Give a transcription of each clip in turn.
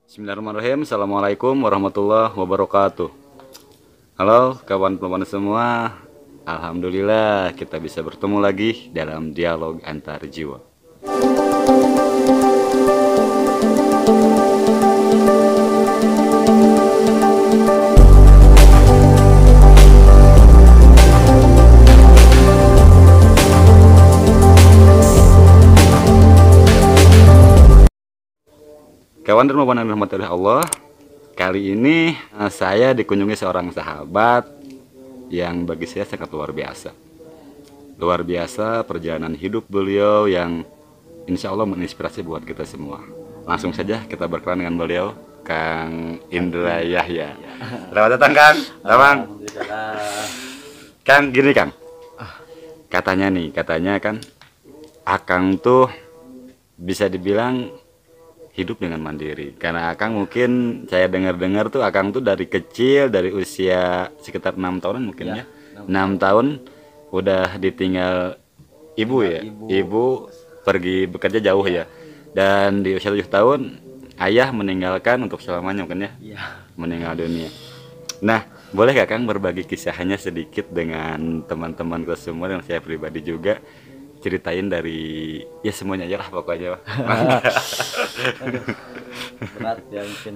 Bismillahirrahmanirrahim. Assalamualaikum warahmatullahi wabarakatuh. Halo kawan-kawan semua. Alhamdulillah kita bisa bertemu lagi dalam dialog antar jiwa. Kawan dan kawan yang dirahmati oleh Allah, kali ini saya dikunjungi seorang sahabat yang bagi saya sangat luar biasa. Luar biasa perjalanan hidup beliau yang insya Allah menginspirasi buat kita semua. Langsung saja kita berkenalan dengan beliau, Kang Indra Yahya. Selamat datang Kang. Bang. Kang gini Kang. Katanya kan Akang tuh bisa dibilang hidup dengan mandiri, karena Akang mungkin saya dengar-dengar tuh Akang tuh dari kecil, dari usia sekitar 6 tahunan mungkin ya, 6 tahun udah ditinggal ibu ya, ibu pergi bekerja jauh ya, dan di usia 7 tahun ayah meninggalkan untuk selamanya mungkin ya, meninggal dunia. Nah, boleh gak Kang berbagi kisahnya sedikit dengan teman-teman semua dan saya pribadi juga, ceritain dari ya semuanya aja lah pokoknya. Berat ya mungkin.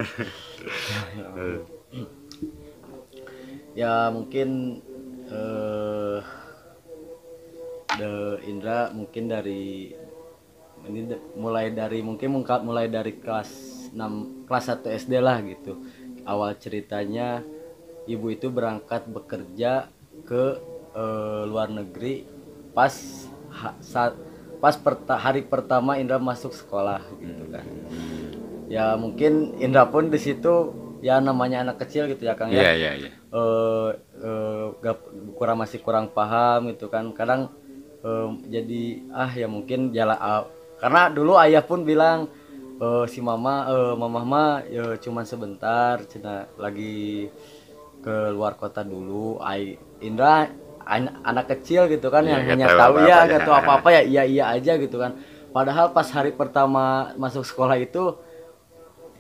Ya mungkin Indra mungkin dari ini mulai dari kelas 6 kelas 1 SD lah gitu. Awal ceritanya ibu itu berangkat bekerja ke luar negeri pas hari pertama Indra masuk sekolah gitu kan. Ya mungkin Indra pun di situ ya namanya anak kecil gitu ya Kang ya. Iya. Masih kurang paham gitu kan. Kadang jadi ya mungkin karena dulu ayah pun bilang si mamah mah ya cuman sebentar cina lagi ke luar kota dulu. Indra anak kecil gitu kan yang hanya tahu ya nggak tahu apa-apa ya iya aja gitu kan. Padahal pas hari pertama masuk sekolah itu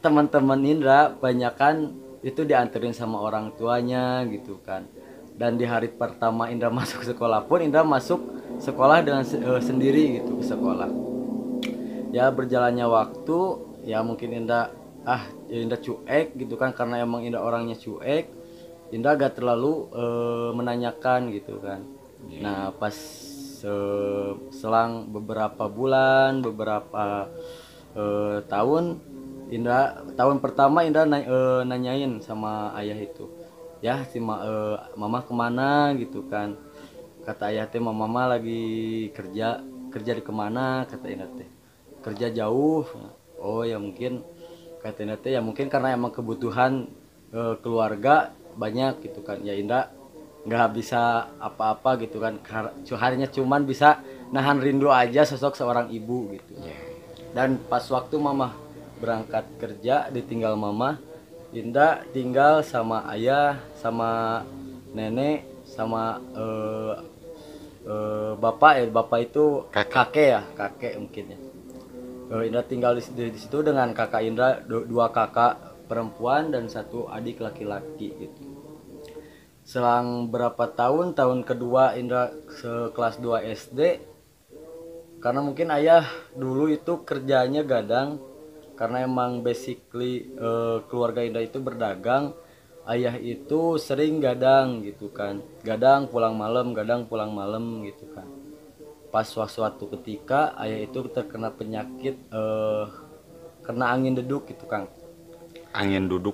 teman-teman Indra banyakan itu dianterin sama orang tuanya gitu kan. Dan di hari pertama Indra masuk sekolah pun Indra masuk sekolah dengan sendiri gitu ke sekolah. Ya berjalannya waktu ya mungkin Indra cuek gitu kan, karena emang Indra orangnya cuek. Indra gak terlalu menanyakan gitu kan. Nah pas selang beberapa bulan, beberapa tahun, tahun pertama Indra nanyain sama ayah itu, ya si mama kemana gitu kan. Kata ayah teh mama lagi kerja di kemana, kata Indra teh kerja jauh. Oh ya mungkin kata Indra teh ya mungkin karena emang kebutuhan keluarga banyak gitu kan ya. Indra nggak bisa apa-apa gitu kan, harinya cuman bisa nahan rindu aja sosok seorang ibu gitu. Dan pas waktu mama berangkat kerja ditinggal mama, Indra tinggal sama ayah, sama nenek, sama bapak itu kakek mungkin ya. Indra tinggal di situ dengan kakak Indra, dua kakak perempuan dan satu adik laki-laki gitu. Selang berapa tahun kedua Indra kelas 2 SD, karena mungkin ayah dulu itu kerjanya gadang, karena emang basically keluarga Indra itu berdagang. Ayah itu sering gadang gitu kan, gadang pulang malam gitu kan. Pas suatu ketika ayah itu terkena penyakit kena angin duduk gitu Kang. Angin duduk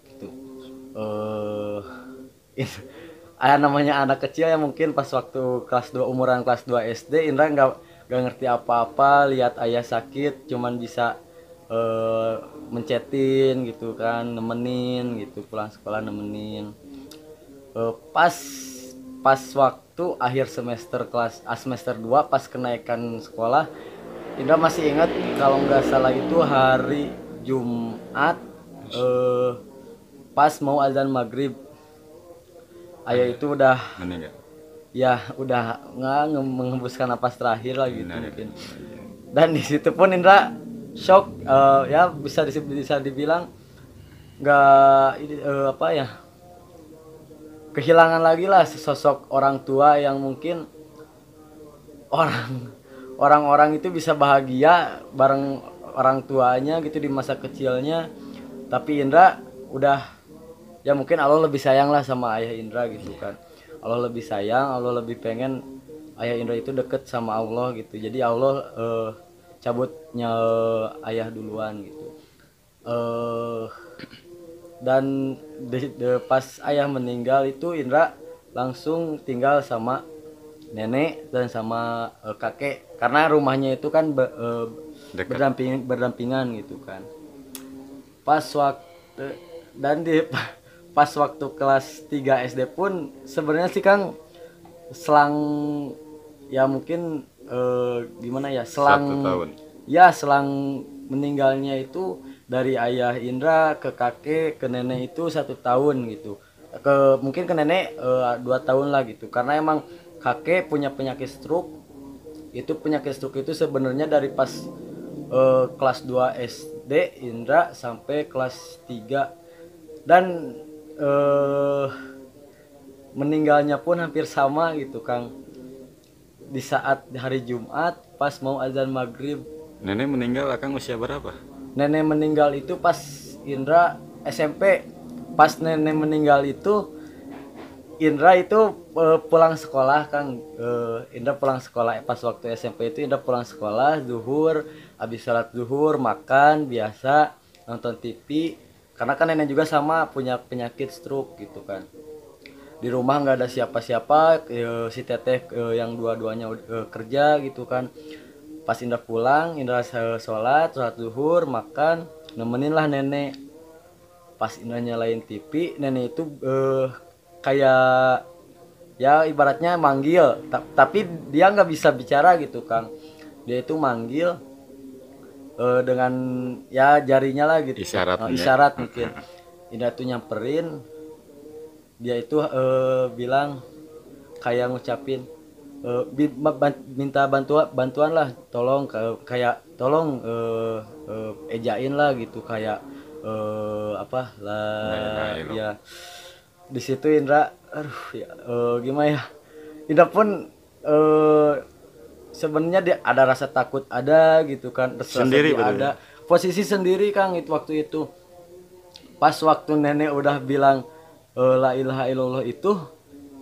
gitu. Namanya anak kecil ya mungkin pas waktu umuran kelas 2 SD, Indra nggak ngerti apa-apa, lihat ayah sakit cuman bisa mencetin gitu kan, nemenin gitu, pulang sekolah nemenin. Pas waktu akhir semester 2 pas kenaikan sekolah, Indra masih ingat kalau nggak salah itu hari Jumat pas mau azan maghrib. Ayah itu udah meninggal. Ya udah nggak mengembuskan napas terakhir lah gitu mungkin. Dan di situ pun Indra shock, ya bisa dibilang nggak apa ya, kehilangan lagi lah sosok orang tua yang mungkin orang orang-orang itu bisa bahagia bareng orang tuanya gitu di masa kecilnya, tapi Indra udah, ya mungkin Allah lebih sayang lah sama ayah Indra gitu kan. Allah lebih sayang, Allah lebih pengen ayah Indra itu deket sama Allah gitu, jadi Allah cabutnya ayah duluan gitu. eh dan pas ayah meninggal itu Indra langsung tinggal sama nenek dan sama kakek, karena rumahnya itu kan Dekat. berdampingan gitu kan. Pas waktu dan di pas waktu kelas 3 SD pun sebenarnya sih Kang, selang ya mungkin gimana ya, selang 1 tahun. ya selang meninggalnya itu dari ayah Indra ke kakek ke nenek itu 1 tahun gitu, mungkin ke nenek 2 tahun lah gitu, karena emang kakek punya penyakit stroke. Itu penyakit stroke itu sebenarnya dari pas kelas 2 SD Indra sampai kelas 3, dan meninggalnya pun hampir sama gitu Kang, di saat hari Jumat pas mau azan maghrib. Nenek meninggal akang usia berapa? Nenek meninggal itu pas Indra SMP. Pas nenek meninggal itu Indra itu pulang sekolah Kang. Indra pulang sekolah pas waktu SMP itu Indra pulang sekolah zuhur, habis sholat zuhur makan biasa, nonton TV, karena kan nenek juga sama punya penyakit stroke gitu kan. Di rumah nggak ada siapa-siapa, si teteh yang dua-duanya kerja gitu kan. Pas Indra pulang, Indra sholat zuhur, makan, nemenin lah nenek. Pas Indra nyalain TV, nenek itu kayak ya ibaratnya manggil, tapi dia nggak bisa bicara gitu Kang. Dia itu manggil dengan ya jarinya lah gitu. Isyaratnya. Isyarat mungkin. Indra tuh nyamperin, dia itu bilang kayak ngucapin minta bantuan lah, tolong kayak tolong ejain lah gitu, kayak apa lah ya. Di situ Indra aduh ya gimana ya, Indra pun sebenarnya dia ada rasa takut ada gitu kan, rasa Sendiri sedih ada, posisi sendiri Kang itu waktu itu. Pas waktu nenek udah bilang la ilaha illallah itu,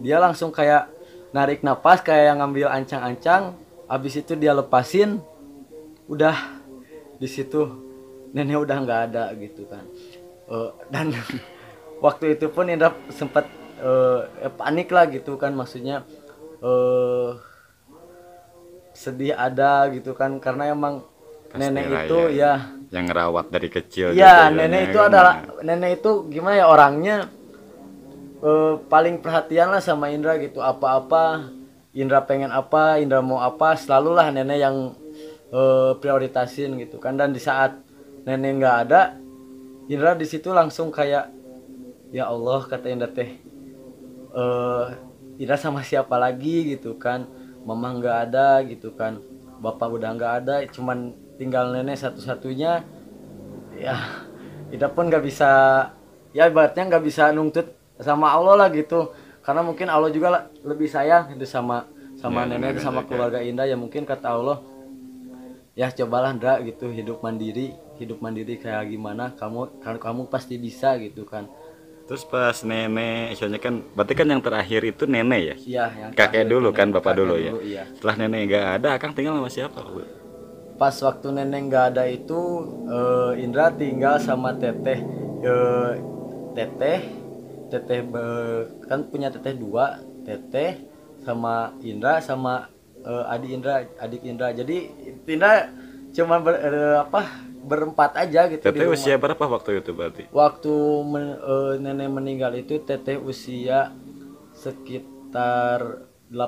dia langsung kayak narik napas kayak yang ngambil ancang-ancang, habis itu dia lepasin, udah di situ nenek udah nggak ada gitu kan. Dan waktu itu pun Indra sempat panik lah gitu kan, maksudnya sedih ada gitu kan, karena emang Pasti nenek lah itu ya yang ngerawat dari kecil ya juga nenek itu kan. adalah nenek itu gimana ya orangnya, paling perhatian lah sama Indra gitu, apa-apa Indra pengen apa, Indra mau apa, selalulah nenek yang prioritasin gitu kan. Dan di saat nenek nggak ada, Indra di situ langsung kayak ya Allah, kata Indra teh, Indra sama siapa lagi gitu kan, mama nggak ada gitu kan, bapak udah nggak ada, cuman tinggal nenek satu-satunya. Ya Indra pun nggak bisa, ya ibaratnya nggak bisa nuntut sama Allah lah gitu, karena mungkin Allah juga lebih sayang itu sama Ya, nenek, sama keluarga Indra. Ya mungkin kata Allah, ya cobalah Indra gitu hidup mandiri kayak gimana, kamu pasti bisa gitu kan. Terus pas nenek, soalnya kan berarti kan yang terakhir itu nenek ya? Iya, yang Kakek terakhir dulu itu kan, nenek, bapak kakek dulu ya? iya. Setelah nenek nggak ada, akang tinggal sama siapa? Pas waktu nenek nggak ada itu Indra tinggal sama teteh, teteh teteh kan punya teteh dua, teteh sama Indra sama adik Indra. Jadi Indra cuma berempat aja gitu di Teteh rumah. usia berapa waktu itu berarti? Waktu nenek meninggal itu teteh usia sekitar 18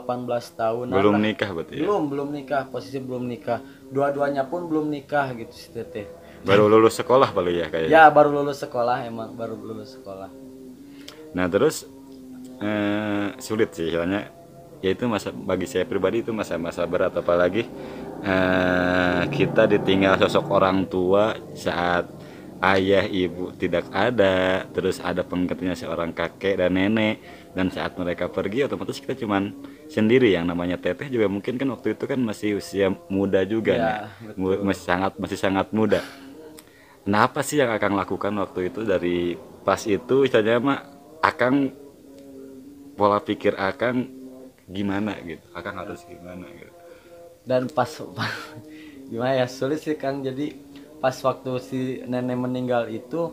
tahunan Belum lah. nikah berarti ya? Belum nikah, posisi belum nikah. Dua-duanya pun belum nikah gitu si teteh. Baru lulus sekolah paling ya kayaknya? Ya baru lulus sekolah, emang baru lulus sekolah. Nah terus sulit sih soalnya, ya itu masa bagi saya pribadi itu masa-masa berat, apalagi kita ditinggal sosok orang tua saat ayah ibu tidak ada, terus ada penggantinya seorang kakek dan nenek, dan saat mereka pergi otomatis kita cuman sendiri. Yang namanya teteh juga mungkin kan waktu itu kan masih usia muda juga nih, Ya, betul. masih sangat muda. Nah, apa sih yang Akang lakukan waktu itu dari pas itu istilahnya mah Akang, pola pikir Akang gimana gitu? Akang harus gimana gitu? Dan pas gimana ya, sulit sih Kang. Jadi pas waktu si nenek meninggal itu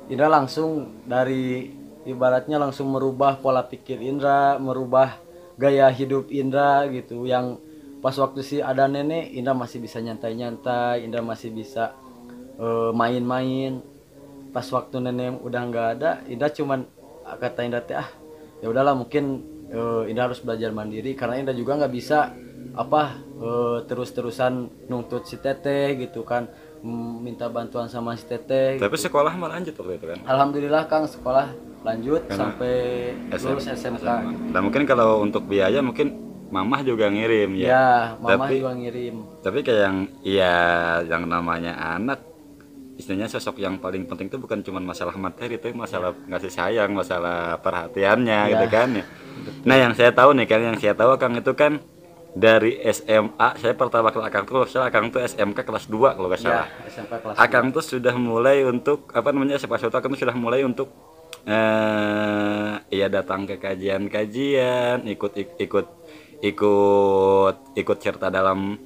Indra langsung dari ibaratnya langsung merubah pola pikir Indra, merubah gaya hidup Indra gitu. Yang pas waktu si ada nenek, Indra masih bisa nyantai-nyantai, Indra masih bisa main-main. Pas waktu nenek udah nggak ada, Indra cuman kata Indra teh ya udahlah, mungkin Indra harus belajar mandiri karena Indra juga nggak bisa terus-terusan nuntut si teteh gitu kan, minta bantuan sama si teteh Tapi gitu. sekolah mah lanjut waktu itu kan? Alhamdulillah Kang, sekolah lanjut Karena sampai lulus SMK. SMA. Dan mungkin kalau untuk biaya mungkin mamah juga ngirim ya. Ya, mama Tapi juga ngirim. kayak yang ya yang namanya anak, istilahnya sosok yang paling penting itu bukan cuma masalah materi, itu masalah ngasih sayang, masalah perhatiannya gitu Ya, kan ya. Nah, yang saya tahu nih kan, yang saya tahu Kang itu kan dari SMA, saya pertama kali Akang tuh, saya Akang tuh SMK kelas 2 kalau nggak ya salah. SMP kelas 2. Akang tuh sudah mulai untuk apa namanya, SMA Akang tuh sudah mulai untuk ya datang ke kajian-kajian, ikut serta dalam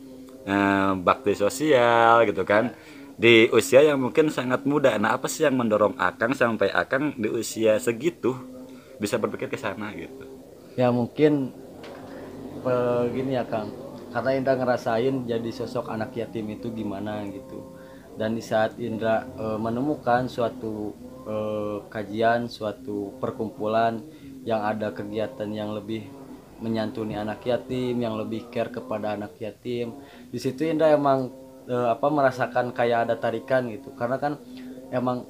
bakti sosial gitu kan, di usia yang mungkin sangat muda. Nah, apa sih yang mendorong Akang sampai Akang di usia segitu bisa berpikir ke sana gitu? Ya mungkin gini ya Kang, karena Indra ngerasain jadi sosok anak yatim itu gimana gitu. Dan di saat Indra menemukan suatu kajian, suatu perkumpulan yang ada kegiatan yang lebih menyantuni anak yatim, yang lebih care kepada anak yatim, di situ Indra emang merasakan kayak ada tarikan gitu. Karena kan emang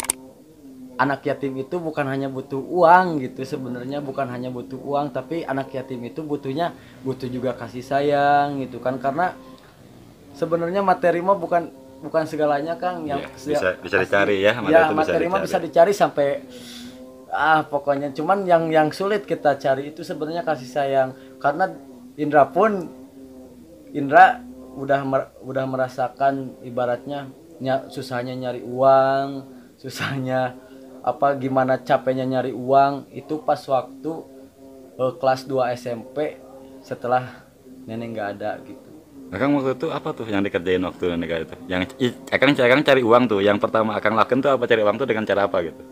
anak yatim itu bukan hanya butuh uang gitu, sebenarnya bukan hanya butuh uang, tapi anak yatim itu butuh juga kasih sayang gitu kan. Karena sebenarnya materi mah bukan bukan segalanya Kang, yang Ya, bisa dicari ya, mana ya itu bisa materi mah dicari. bisa dicari sampai pokoknya, cuman yang sulit kita cari itu sebenarnya kasih sayang. Karena Indra pun Indra udah merasakan ibaratnya susahnya nyari uang, susahnya gimana capeknya nyari uang itu pas waktu kelas 2 SMP setelah nenek nggak ada gitu. Akang waktu itu apa tuh yang dikerjain waktu nikah itu? Akang cari uang tuh. Yang pertama Akang lakukan tuh apa, cari uang tuh dengan cara apa gitu?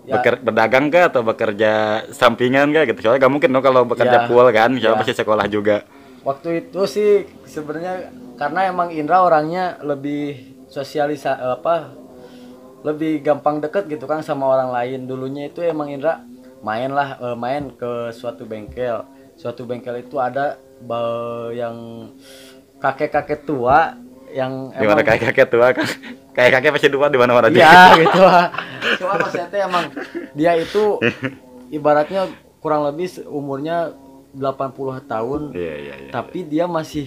Ya, Berdagang kah atau bekerja sampingan kah gitu? Soalnya gak mungkin dong kalau bekerja ya, full kan, misalnya ya. pasti sekolah juga. Waktu itu sih sebenarnya karena emang Indra orangnya lebih lebih gampang deket gitu kan sama orang lain. Dulunya itu emang Indra main ke suatu bengkel. Suatu bengkel itu ada yang kakek-kakek tua yang Di mana emang kakek tua kan? Kayak kakek pasti dua di mana-mana juga. iya gitu lah. Cuma maksudnya emang dia itu ibaratnya kurang lebih umurnya 80 tahun, Iya, iya, iya. tapi dia masih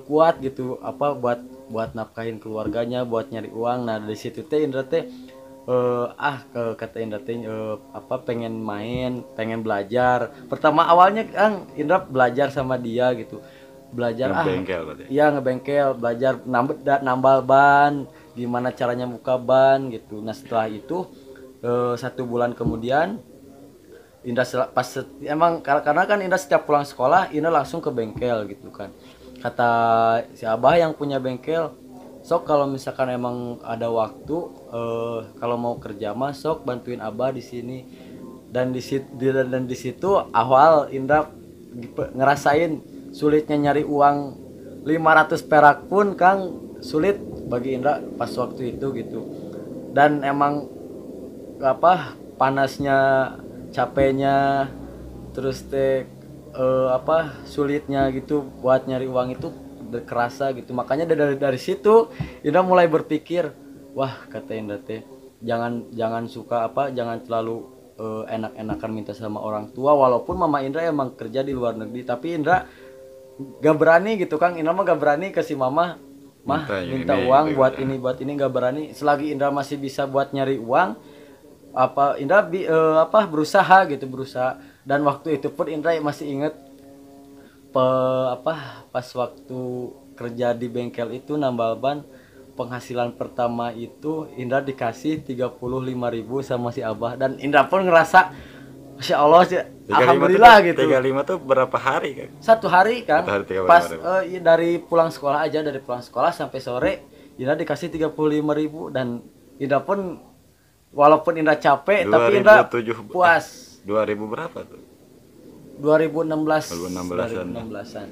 kuat gitu buat buat nafkahin keluarganya, buat nyari uang. Nah dari situ teh Indra teh kata Indra teh pengen main, pengen belajar. Pertama awalnya kan Indra belajar sama dia gitu, belajar Ngebengkel berarti. iya ngebengkel, belajar nambal ban, gimana caranya buka ban gitu. Nah setelah itu 1 bulan kemudian emang karena kan Indra setiap pulang sekolah Indra langsung ke bengkel gitu kan. Kata si Abah yang punya bengkel, sok kalau misalkan emang ada waktu kalau mau kerja mah sok bantuin Abah di sini. Dan di situ awal Indra ngerasain sulitnya nyari uang 500 perak pun Kang, sulit bagi Indra pas waktu itu gitu. Dan emang panasnya, capeknya, terus sulitnya gitu buat nyari uang itu kerasa gitu. Makanya dari situ Indra mulai berpikir, wah kata Indra teh jangan jangan suka jangan terlalu enak-enakan minta sama orang tua. Walaupun mama Indra emang kerja di luar negeri, tapi Indra gak berani gitu Kang. Indra mah gak berani ke si mama mah minta ini, uang gitu. buat ini gak berani. Selagi Indra masih bisa buat nyari uang, apa Indra apa berusaha gitu, berusaha. Dan waktu itu pun Indra masih inget pas waktu kerja di bengkel itu nambal ban, penghasilan pertama itu Indra dikasih 35.000 sama si Abah, dan Indra pun ngerasa Masya Allah sih, 35 tuh, alhamdulillah gitu. 35 tuh berapa hari kan? Satu hari kan, 1 hari 35 pas ribu. iya, dari pulang sekolah aja, dari pulang sekolah sampai sore Indra dikasih 35.000, dan Indra pun walaupun Indra capek tapi Indra 2007 puas. 2000 berapa tuh? 2016 2016-an. 2016-an.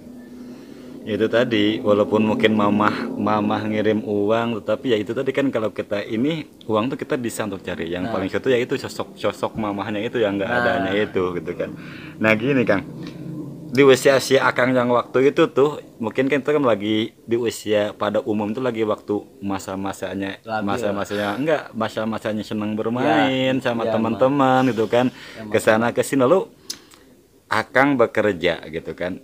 Itu tadi, walaupun mungkin mamah ngirim uang, tetapi ya itu tadi kan, kalau kita ini uang tuh kita bisa untuk cari. Yang paling suatu ya itu sosok mamahnya itu yang nggak adanya itu gitu kan. Nah gini Kang, di usia Akang yang waktu itu tuh, mungkin kan itu kan lagi di usia pada umum tuh lagi waktu masa-masanya, masa-masanya senang bermain sama teman-teman gitu kan, kesana kesini. Lalu Akang bekerja gitu kan,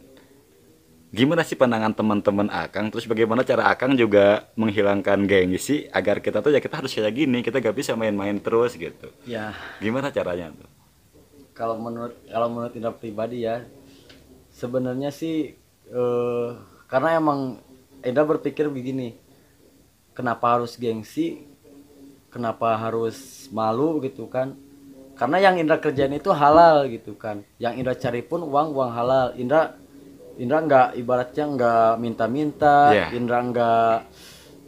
gimana sih pandangan teman-teman Akang, terus bagaimana cara Akang juga menghilangkan gengsi agar kita tuh ya kita harus kayak gini, kita gak bisa main-main terus gitu. Ya, Gimana caranya tuh? kalau menurut Indra pribadi ya, sebenarnya sih karena emang Indra berpikir begini, kenapa harus gengsi, kenapa harus malu gitu kan? Karena yang Indra kerjain itu halal gitu kan, yang Indra cari pun uang halal. Indra nggak, ibaratnya nggak minta-minta, Indra nggak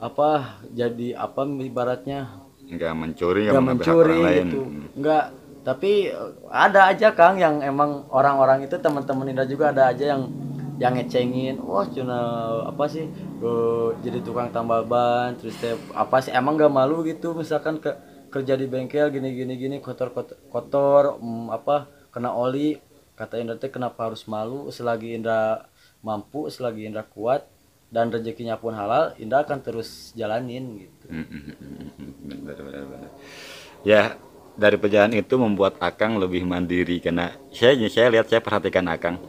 apa jadi apa ibaratnya Nggak mencuri, nggak nggak mengambil hak orang lain. gitu, nggak. Tapi ada aja Kang yang emang orang-orang itu, teman-teman Indra juga ada aja yang ngecengin, wah cuna apa sih jadi tukang tambal ban, terus apa sih, emang nggak malu gitu, misalkan kerja di bengkel gini kotor apa kena oli. Kata Indra teh, kenapa harus malu, selagi Indra mampu, selagi Indra kuat dan rezekinya pun halal, Indra akan terus jalanin gitu. Benar. Ya, dari perjalanan itu membuat Akang lebih mandiri, karena saya perhatikan Akang,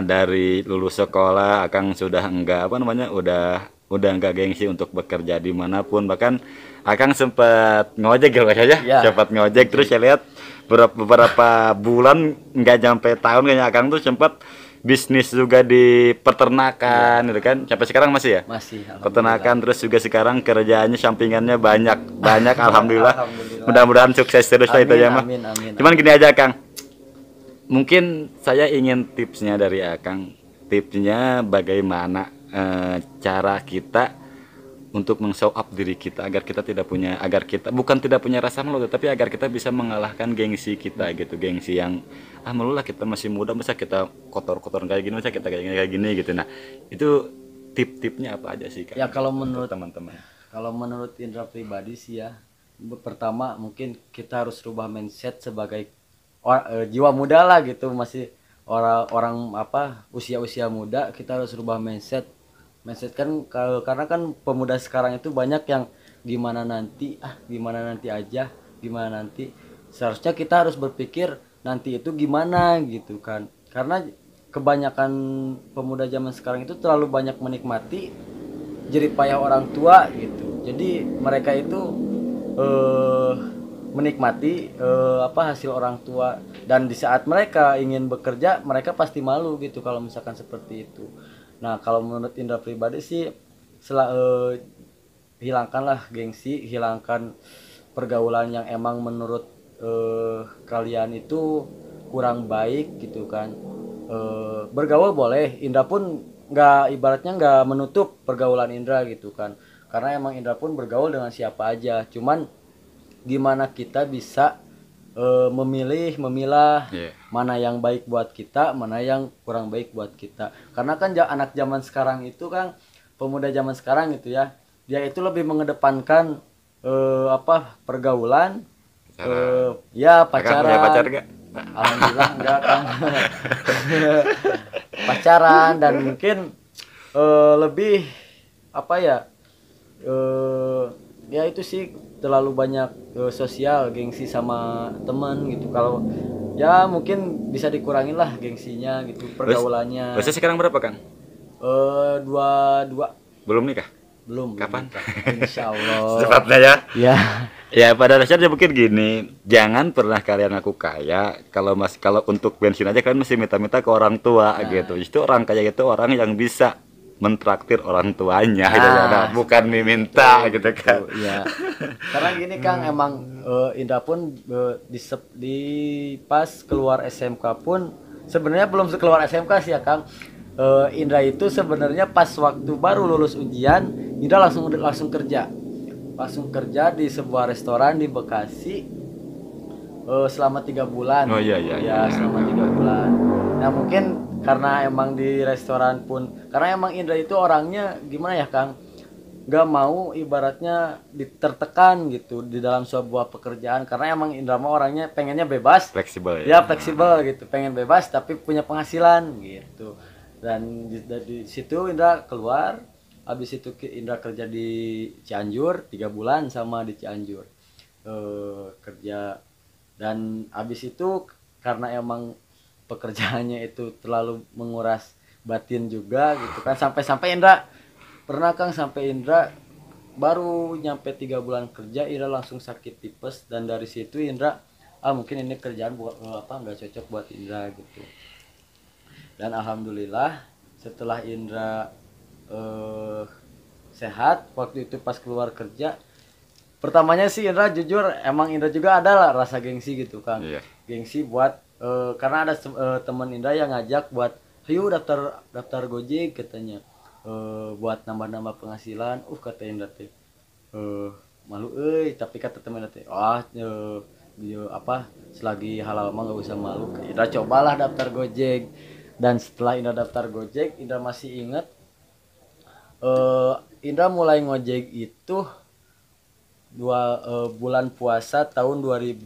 dari lulus sekolah Akang sudah enggak apa namanya, udah enggak gengsi untuk bekerja dimanapun. Bahkan Akang sempat ngojek ya, sempat ngojek. Terus saya lihat beberapa bulan, nggak sampai tahun kayaknya, Akang tuh sempat bisnis juga di peternakan gitu kan. Sampai sekarang masih ya? Masih, Peternakan, terus juga sekarang kerjaannya sampingannya banyak alhamdulillah. Alhamdulillah. Mudah-mudahan sukses terus lah itu ya mah. Amin. Cuman gini aja Kang, mungkin saya ingin tipsnya dari Akang, tipsnya bagaimana cara kita untuk meng-show up diri kita agar kita bukan tidak punya rasa malu, tapi agar kita bisa mengalahkan gengsi kita gitu, gengsi yang malu lah, kita masih muda, masa kita kotor-kotor kayak gini, masa kita kayak gini gitu. Nah itu tip-tipnya apa aja sih Kak? Ya kalau menurut teman-teman, kalau menurut Indra pribadi sih ya, pertama mungkin kita harus rubah mindset sebagai jiwa muda lah gitu, masih orang apa usia muda, kita harus rubah mindset kan, karena kan pemuda sekarang itu banyak yang gimana nanti aja, gimana nanti. Seharusnya kita harus berpikir nanti itu gimana gitu kan, karena kebanyakan pemuda zaman sekarang itu terlalu banyak menikmati jerih payah orang tua gitu. Jadi mereka itu menikmati apa hasil orang tua, dan di saat mereka ingin bekerja mereka pasti malu gitu kalau misalkan seperti itu. Nah kalau menurut Indra pribadi sih, hilangkanlah gengsi, hilangkan pergaulan yang emang menurut kalian itu kurang baik gitu kan. Bergaul boleh, Indra pun ibaratnya nggak menutup pergaulan Indra gitu kan, karena emang Indra pun bergaul dengan siapa aja. Cuman gimana kita bisa memilah mana yang baik buat kita, mana yang kurang baik buat kita. Karena kan anak zaman sekarang itu kan, pemuda zaman sekarang itu ya, dia itu lebih mengedepankan apa pergaulan, ya pacaran. Punya pacar gak? Alhamdulillah enggak kan. Pacaran, dan mungkin lebih apa ya, ya itu sih terlalu banyak sosial gengsi sama teman gitu. Kalau ya mungkin bisa dikurangin lah gengsinya gitu, pergaulannya. Usia sekarang berapa Kang? Dua dua Belum nikah? belum Kapan? nikah. Insya Allah. Secepatnya ya. Ya. Ya pada dasarnya mungkin gini, jangan pernah kalian ngaku kaya kalau untuk bensin aja kalian mesti minta-minta ke orang tua gitu. Justru orang kaya itu orang yang bisa mentraktir orang tuanya gitu kan. Nah, bukan diminta gitu kan. Ya. Karena gini Kang, emang Indra pun di pas keluar SMK pun sebenarnya belum keluar SMK sih ya Kang. Indra itu sebenarnya pas waktu baru lulus ujian, Indra langsung kerja. Langsung kerja di sebuah restoran di Bekasi selama 3 bulan. Oh iya iya. Ya, selama 3 bulan. Nah mungkin karena emang di restoran pun, karena emang Indra itu orangnya gimana ya Kang, nggak mau ibaratnya ditertekan gitu di dalam sebuah pekerjaan, karena emang Indra mah orangnya pengennya bebas, Fleksibel ya ya. fleksibel gitu, pengen bebas tapi punya penghasilan gitu. Dan di situ Indra keluar, habis itu Indra kerja di Cianjur 3 bulan sama di Cianjur kerja. Dan habis itu karena emang pekerjaannya itu terlalu menguras batin juga gitu kan, sampai Indra pernah Kang, sampai Indra baru nyampe 3 bulan kerja Indra langsung sakit tipes. Dan dari situ Indra mungkin ini kerjaan buat apa nggak cocok buat Indra gitu. Dan alhamdulillah setelah Indra sehat waktu itu pas keluar kerja, pertamanya sih Indra jujur emang Indra juga ada lah rasa gengsi gitu Kang. Iya. Gengsi buat karena ada teman Indra yang ngajak buat ayo daftar Gojek katanya, buat nambah-nambah penghasilan. Kata Indra teh malu tapi kata teman Indra teh apa selagi halal mah nggak usah malu. Indra cobalah daftar Gojek. Dan setelah Indra daftar Gojek, Indra masih ingat Indra mulai ngojek itu bulan puasa tahun 2018.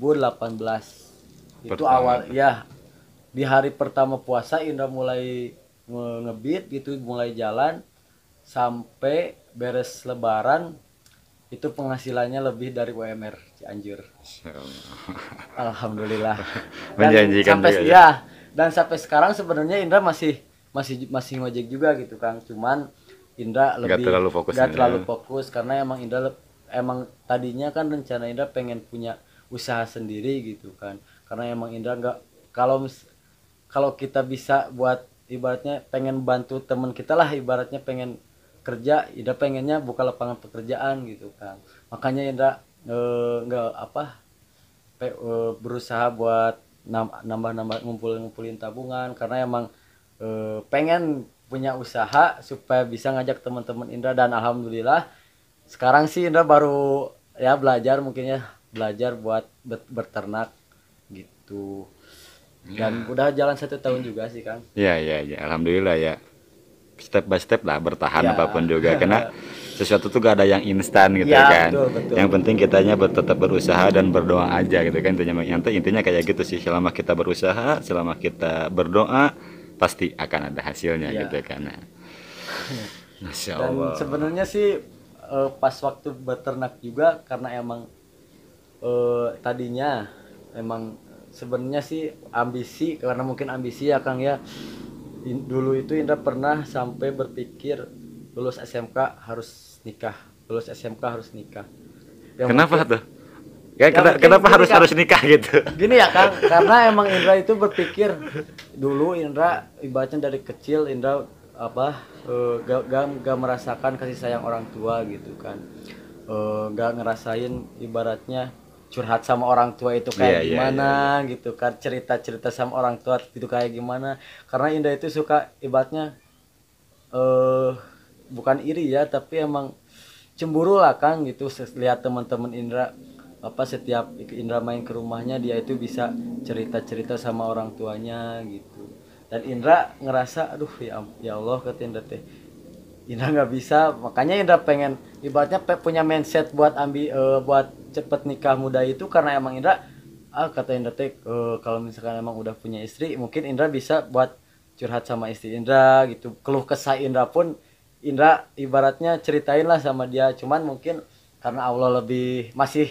Itu Pertama. awal ya, di hari pertama puasa Indra mulai ngebit gitu, mulai jalan sampai beres lebaran itu penghasilannya lebih dari UMR Cianjur. Alhamdulillah. Dan Menjanjikan sampai juga ya. ya, dan sampai sekarang sebenarnya Indra masih ngojek juga gitu Kang. Cuman Indra Nggak terlalu fokus nggak ya. terlalu fokus karena emang Indra emang tadinya kan rencana Indra pengen punya usaha sendiri gitu kan. Karena emang Indra nggak, kalau kita bisa buat ibaratnya pengen bantu teman kita lah, ibaratnya pengen kerja, Indra pengennya buka lapangan pekerjaan gitu kan. Makanya Indra nggak apa berusaha buat nambah ngumpulin tabungan, karena emang pengen punya usaha supaya bisa ngajak teman-teman Indra. Dan alhamdulillah sekarang sih Indra baru ya belajar, mungkin ya belajar buat berternak gitu. Dan udah jalan 1 tahun juga sih Kang. Iya iya iya, alhamdulillah ya. Step by step lah bertahan Ya. apapun juga karena sesuatu tuh gak ada yang instan gitu Ya, kan. betul. Yang penting kitanya tetap berusaha dan berdoa aja gitu kan, intinya kayak gitu sih. Selama kita berusaha, selama kita berdoa pasti akan ada hasilnya Ya. gitu kan. Masya Dan Allah. sebenarnya sih pas waktu beternak juga karena emang tadinya emang sebenarnya sih ambisi, karena mungkin ambisi ya Kang ya. Dulu itu Indra pernah sampai berpikir lulus SMK harus nikah, lulus SMK harus nikah. Yang Kenapa mungkin- tuh? Ya, Ya, mungkin kenapa gini, harus Kang. harus nikah gitu? Gini ya Kang, karena emang Indra itu berpikir dulu Indra ibaratnya dari kecil Indra apa gak merasakan kasih sayang orang tua gitu kan, gak ngerasain ibaratnya curhat sama orang tua itu kayak Iya, iya, gimana gitu kan, cerita sama orang tua itu kayak gimana. Karena Indra itu suka ibaratnya bukan iri ya, tapi emang cemburu lah Kang gitu, lihat teman-teman Indra apa setiap Indra main ke rumahnya dia itu bisa cerita-cerita sama orang tuanya gitu. Dan Indra ngerasa aduh ya Allah kata Indra teh, Indra nggak bisa. Makanya Indra pengen ibaratnya punya mindset buat buat cepet nikah muda itu, karena emang Indra kata Indra teh kalau misalkan emang udah punya istri mungkin Indra bisa buat curhat sama istri Indra gitu, keluh kesah Indra pun Indra ibaratnya ceritain lah sama dia. Cuman mungkin karena Allah lebih masih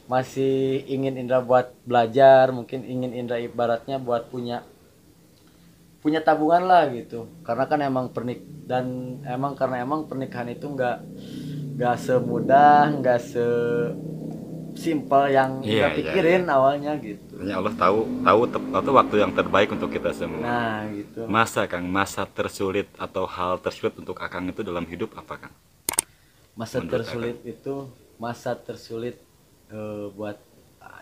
masih ingin Indra buat belajar, mungkin ingin Indra ibaratnya buat punya punya tabungan lah gitu, karena kan emang dan emang karena emang pernikahan itu nggak semudah, nggak sesimpel yang Iya, Indra iya, iya. pikirin awalnya gitu. Artinya Allah tahu tahu atau waktu yang terbaik untuk kita semua. Nah gitu. Masa tersulit atau hal tersulit untuk Akang itu dalam hidup apa, Kang? Masa Menurut Akang. tersulit itu masa tersulit buat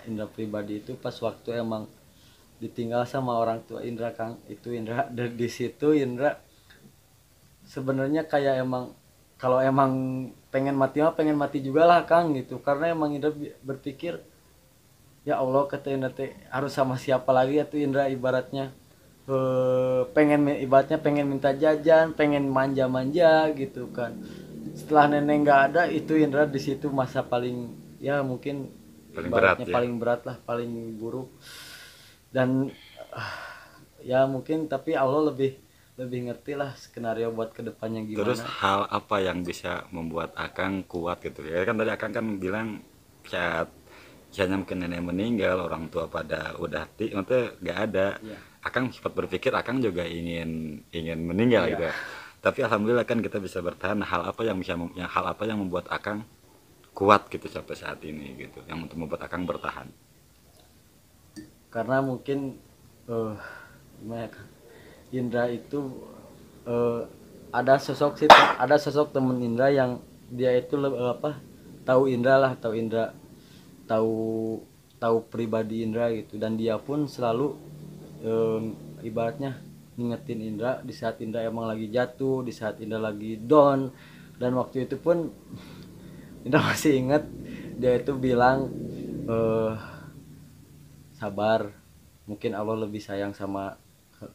Indra pribadi itu pas waktu emang ditinggal sama orang tua Indra, Kang. Itu Indra dari situ Indra sebenarnya kayak emang kalau emang pengen mati mah pengen mati juga lah, Kang, gitu, karena emang Indra berpikir ya Allah, kata Indra teh harus sama siapa lagi ya tuh Indra ibaratnya ibaratnya pengen minta jajan, pengen manja-manja gitu kan. Setelah nenek nggak ada, itu Indra di situ masa paling ya mungkin Paling berat ibaratnya ya. paling berat lah, paling buruk. Dan ya mungkin tapi Allah lebih lebih ngerti lah skenario buat kedepannya Terus gimana. hal apa yang bisa membuat Akang kuat gitu ya? Kan tadi Akang kan bilang saat misalnya mungkin nenek meninggal, orang tua pada udah maksudnya nggak ada. Iya. Akang sempat berpikir Akang juga ingin ingin meninggal Iya. gitu. Tapi alhamdulillah kan kita bisa bertahan. Hal apa yang hal apa yang membuat Akang kuat gitu sampai saat ini gitu, yang untuk membuat Akang bertahan. Karena mungkin eh gimana ya, Kang? Indra itu eh, ada sosok temen Indra yang dia itu apa tahu Indra lah, tahu tahu pribadi Indra gitu, dan dia pun selalu eh, ibaratnya ngingetin Indra di saat Indra emang lagi jatuh, di saat Indra lagi down. Dan waktu itu pun Indra masih inget dia itu bilang eh sabar, mungkin Allah lebih sayang sama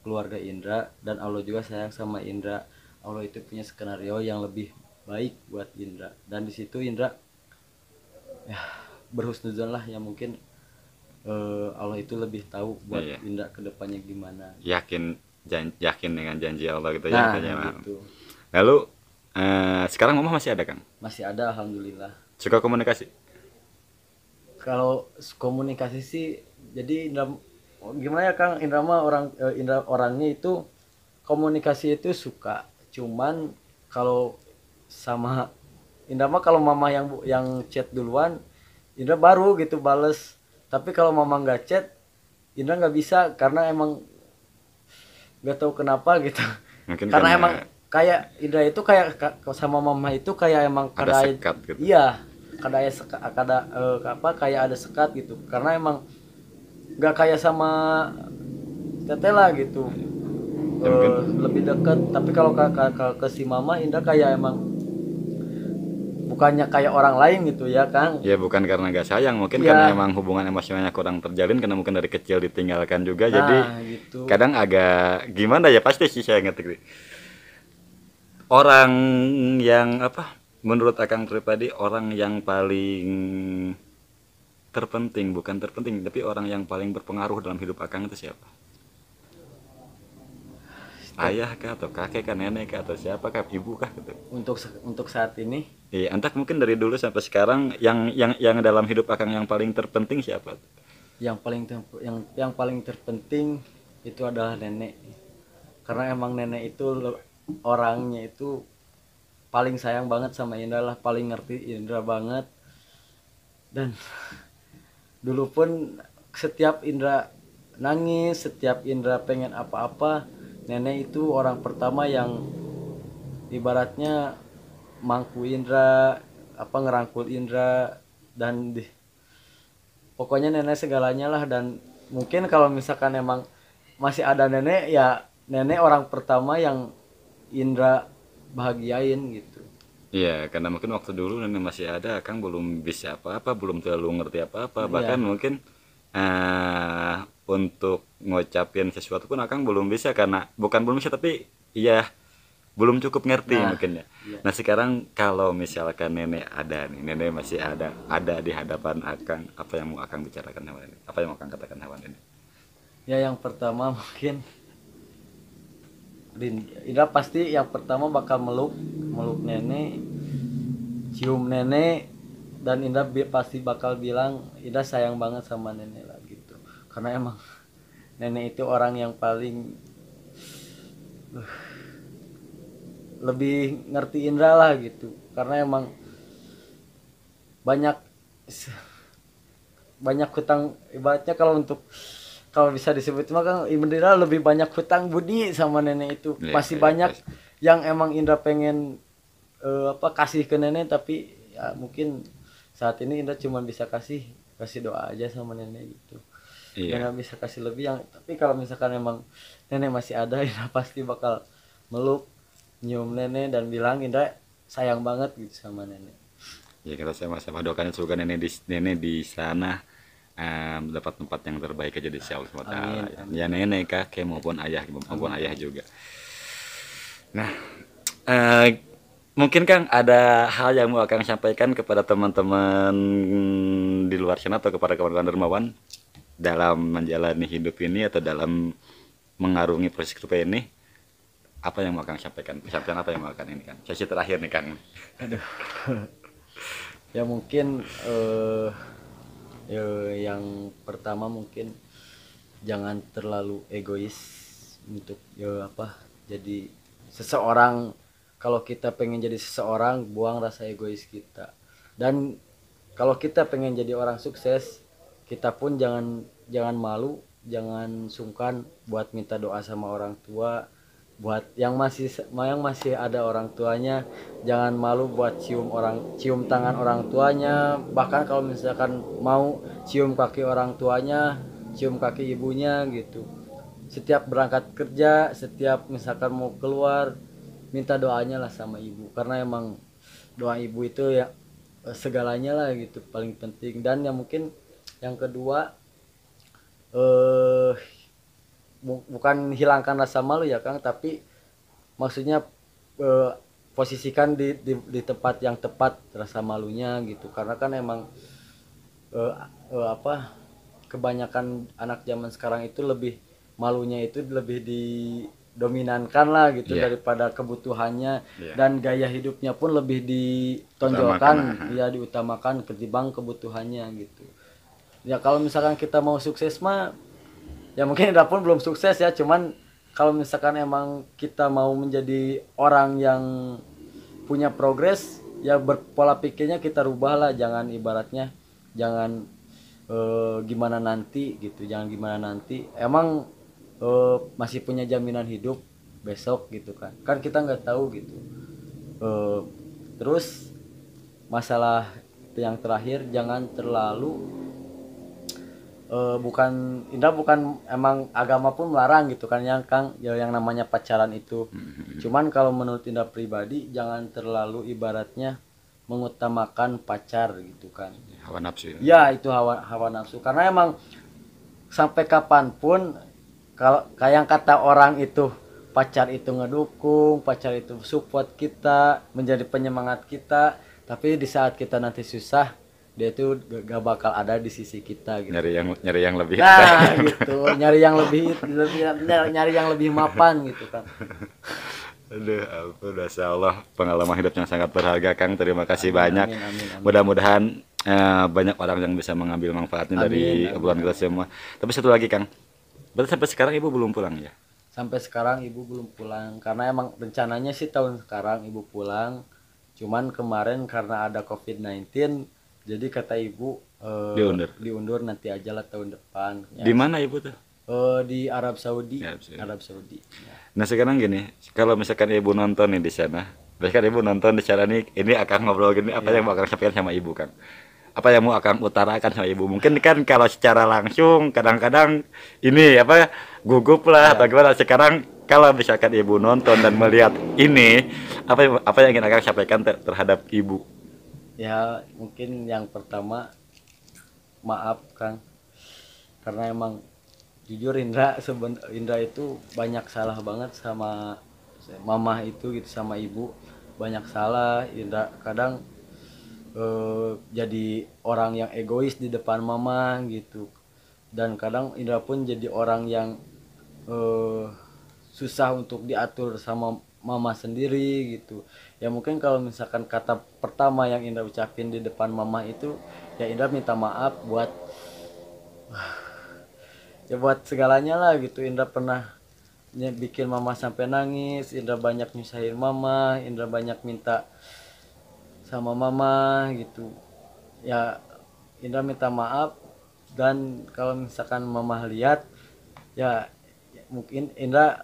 keluarga Indra, dan Allah juga sayang sama Indra. Allah itu punya skenario yang lebih baik buat Indra, dan di situ Indra ya berhusnuzon lah, ya mungkin Allah itu lebih tahu buat Iya. Indra kedepannya gimana. Yakin dengan janji Allah gitu ya Nah katanya. gitu. Lalu sekarang mama masih ada, Kang? Masih ada alhamdulillah. Suka komunikasi? Kalau komunikasi sih, jadi Indra gimana ya, Kang, Indra mah Indra orangnya itu komunikasi itu suka, cuman kalau sama Indra mah kalau mama yang chat duluan Indra baru gitu bales, tapi kalau mama nggak chat Indra nggak bisa, karena emang nggak tahu kenapa gitu. Mungkin Karena karena emang kayak Indra itu kayak sama mama itu kayak emang ada kada, sekat gitu. iya, apa kayak ada sekat gitu, karena emang nggak kayak sama teteh lah gitu. Ya mungkin Lebih dekat, tapi kalau ke si mama Indra kayak emang bukannya kayak orang lain gitu ya, Kang. ya bukan karena gak sayang, mungkin karena Iya. emang hubungan emosionalnya kurang terjalin karena mungkin dari kecil ditinggalkan juga. Jadi Nah gitu. kadang agak gimana ya, pasti sih saya ngerti. Orang yang apa? Menurut Akang pribadi orang yang paling terpenting, bukan terpenting, tapi orang yang paling berpengaruh dalam hidup Akang itu siapa? Ayah kah atau kakek kah, nenek kah atau siapa kah, ibu kah gitu? Untuk saat ini Iya, entah mungkin dari dulu sampai sekarang yang dalam hidup Akang yang paling terpenting siapa? yang paling terpenting itu adalah nenek, karena emang nenek itu orangnya itu paling sayang banget sama Indra lah, paling ngerti Indra banget. Dan dulu pun setiap Indra nangis, setiap Indra pengen apa-apa, nenek itu orang pertama yang ibaratnya mangku Indra, apa ngerangkul Indra, dan pokoknya nenek segalanya lah. Dan mungkin kalau misalkan emang masih ada nenek, ya nenek orang pertama yang Indra bahagiain gitu. Iya, karena mungkin waktu dulu nenek masih ada, Akang belum bisa apa-apa, belum terlalu ngerti apa-apa, bahkan Iya. mungkin eh untuk ngocapin sesuatu pun Akang belum bisa, karena bukan belum bisa tapi iya belum cukup ngerti Nah mungkin ya. iya. Nah sekarang kalau misalkan nenek ada nih, nenek masih ada di hadapan Akang, apa yang mau Akang bicarakan sama nenek? Apa yang mau Akang katakan sama nenek? Ya yang pertama mungkin Indra pasti yang pertama bakal meluk meluk nenek, cium nenek, dan Indra pasti bakal bilang Indra sayang banget sama nenek lah gitu, karena emang nenek itu orang yang paling lebih ngerti Indra lah gitu, karena emang banyak banyak hutang, ibaratnya kalau untuk kalau bisa disebut mah kan Indra lebih banyak hutang budi sama nenek itu. Iya, Masih iya, banyak pasti. yang emang Indra pengen kasih ke nenek, tapi ya mungkin saat ini Indra cuma bisa kasih kasih doa aja sama nenek gitu. Dan Iya. nggak bisa kasih lebih, yang tapi kalau misalkan emang nenek masih ada Indra pasti bakal meluk, nyium nenek dan bilang Indra sayang banget gitu sama nenek. Ya kita sama-sama doakan semoga nenek di sana dapat tempat yang terbaik aja di Allah SWT. Amin, Ya, amin. ya nenek kakek maupun ayah juga. Nah, eh, mungkin Kang ada hal yang mau Kang sampaikan kepada teman-teman di luar sana atau kepada kawan-kawan dermawan dalam menjalani hidup ini atau dalam mengarungi proses hidup ini, apa yang mau Kang sampaikan? Pesan apa yang mau Kang ini Kang? Sesi terakhir nih Kang. Ya mungkin yang pertama mungkin jangan terlalu egois untuk jadi seseorang. Kalau kita pengen jadi seseorang, buang rasa egois kita. Dan kalau kita pengen jadi orang sukses, kita pun jangan malu, jangan sungkan buat minta doa sama orang tua. Buat yang masih ada orang tuanya, jangan malu buat cium tangan orang tuanya. Bahkan kalau misalkan mau cium kaki orang tuanya, cium kaki ibunya gitu. Setiap berangkat kerja, setiap misalkan mau keluar, minta doanya lah sama ibu, karena emang doa ibu itu ya segalanya lah gitu, paling penting. Dan yang mungkin yang kedua, eh bukan hilangkan rasa malu ya Kang, tapi maksudnya eh, posisikan di tempat yang tepat rasa malunya gitu, karena kan emang eh, apa, kebanyakan anak zaman sekarang itu lebih malunya itu lebih didominankan lah gitu Iya, daripada kebutuhannya, iya. dan gaya hidupnya pun lebih Utamakan. ditonjolkan ya, diutamakan ketimbang kebutuhannya gitu. Ya kalau misalkan kita mau sukses mah, ya mungkin Indra pun belum sukses ya, cuman kalau misalkan emang kita mau menjadi orang yang punya progres, ya berpola pikirnya kita rubah lah, jangan ibaratnya jangan gimana nanti gitu, jangan gimana nanti, emang masih punya jaminan hidup besok gitu kan, kan kita nggak tahu gitu. Eh, Terus masalah yang terakhir, jangan terlalu bukan Indra bukan emang agama pun melarang gitu kan yang Kang ya, yang namanya pacaran itu. Cuman kalau menurut Indra pribadi, jangan terlalu ibaratnya mengutamakan pacar gitu kan. Hawa nafsu ini. Ya itu hawa hawa nafsu, karena emang sampai kapanpun, kalau kayak kata orang itu, pacar itu ngedukung, pacar itu support kita, menjadi penyemangat kita, tapi di saat kita nanti susah, dia itu gak bakal ada di sisi kita gitu. Nyari yang lebih Nah ada. gitu, nyari yang nyari yang lebih mapan gitu kan. Aduh, ampun, Masya Allah, pengalaman hidup yang sangat berharga, Kang. Terima kasih Amin, banyak. amin, amin, amin. Mudah-mudahan banyak orang yang bisa mengambil manfaatnya dari Amin, obrolan amin. kita semua. Tapi satu lagi, Kang. Berarti sampai sekarang Ibu belum pulang ya? Sampai sekarang ibu belum pulang, karena emang rencananya sih tahun sekarang ibu pulang. Cuman kemarin karena ada COVID-19, jadi kata ibu Diundur. diundur nanti aja lah tahun depan. Ya, Di mana Ibu tuh? di Arab Saudi. Ya, Arab Saudi. Arab Saudi. Ya. Nah, sekarang gini, kalau misalkan Ibu nonton nih di sana, misalkan Ibu nonton di sana nih, ini akan ngobrol gini, apa yang mau akan sampaikan sama Ibu, Kang? Apa yang mau akan utarakan sama Ibu? Mungkin kan kalau secara langsung kadang-kadang ini apa gugup lah atau gimana. Sekarang kalau misalkan Ibu nonton dan melihat ini, apa yang ingin akan sampaikan terhadap Ibu? Ya mungkin yang pertama, maaf Kang, karena emang jujur Indra itu banyak salah banget sama mama itu gitu, sama ibu banyak salah. Indra kadang jadi orang yang egois di depan mama gitu, dan kadang Indra pun jadi orang yang susah untuk diatur sama mama sendiri gitu. Ya mungkin kalau misalkan kata pertama yang Indra ucapin di depan mama itu, ya Indra minta maaf buat ya buat segalanya lah gitu. Indra pernah bikin mama sampai nangis, Indra banyak nyusahin mama, Indra banyak minta sama mama gitu. Ya Indra minta maaf, dan kalau misalkan mama lihat ya mungkin Indra,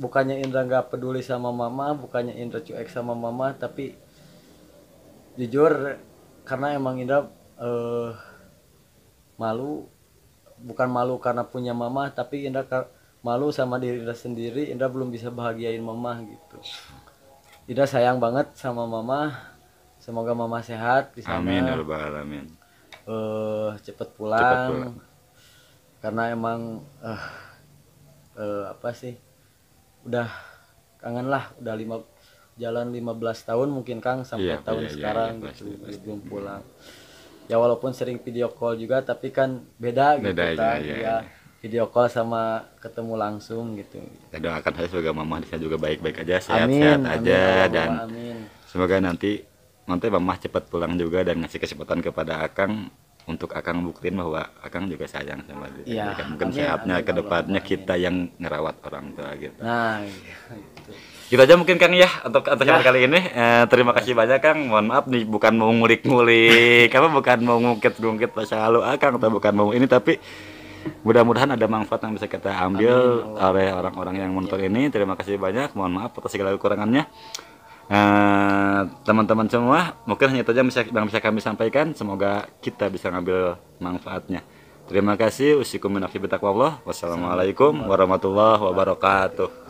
bukannya Indra nggak peduli sama mama, bukannya Indra cuek sama mama, tapi jujur karena emang Indra malu, bukan malu karena punya mama, tapi Indra malu sama diri Indra sendiri. Indra belum bisa bahagiain mama gitu. Indra sayang banget sama mama, semoga mama sehat di sana. Amin ya rabbal alamin. Cepet Cepat pulang, pulang. karena emang apa sih, udah kangen lah, udah jalan 15 tahun mungkin Kang, sampai Iya, tahun iya, iya, sekarang iya, gitu pasti. belum pulang. Ya walaupun sering video call juga, tapi kan beda gitu Beda, iya, Kang. iya, Ya iya. video call sama ketemu langsung gitu. Saya doakan saya semoga mama di sana juga baik-baik aja, Amin, sehat-sehat amin, aja, dan Allahumma amin. semoga nanti mama cepat pulang juga dan ngasih kesempatan kepada Akang untuk Akang buktiin bahwa Akang juga sayang sama dia. Iya, Kan mungkin amin, sehatnya amin, ke depannya Allahumma kita yang ngerawat orang tua gitu. Nah, gitu. Gitu aja mungkin Kang ya untuk Ya. kali ini. Terima kasih banyak Kang. Mohon maaf nih, bukan mau ngulik-ngulik, apa bukan mau ngungkit-ngungkit masa lalu Akang, atau bukan mau ini, tapi mudah-mudahan ada manfaat yang bisa kita ambil Amin. oleh orang-orang yang menonton ini. Terima kasih banyak. Mohon maaf atas segala kekurangannya. Teman-teman semua, mungkin hanya itu aja yang bisa kami sampaikan. Semoga kita bisa ngambil manfaatnya. Terima kasih. Usikum min akhir bitaqwallah. Wassalamualaikum warahmatullahi wabarakatuh.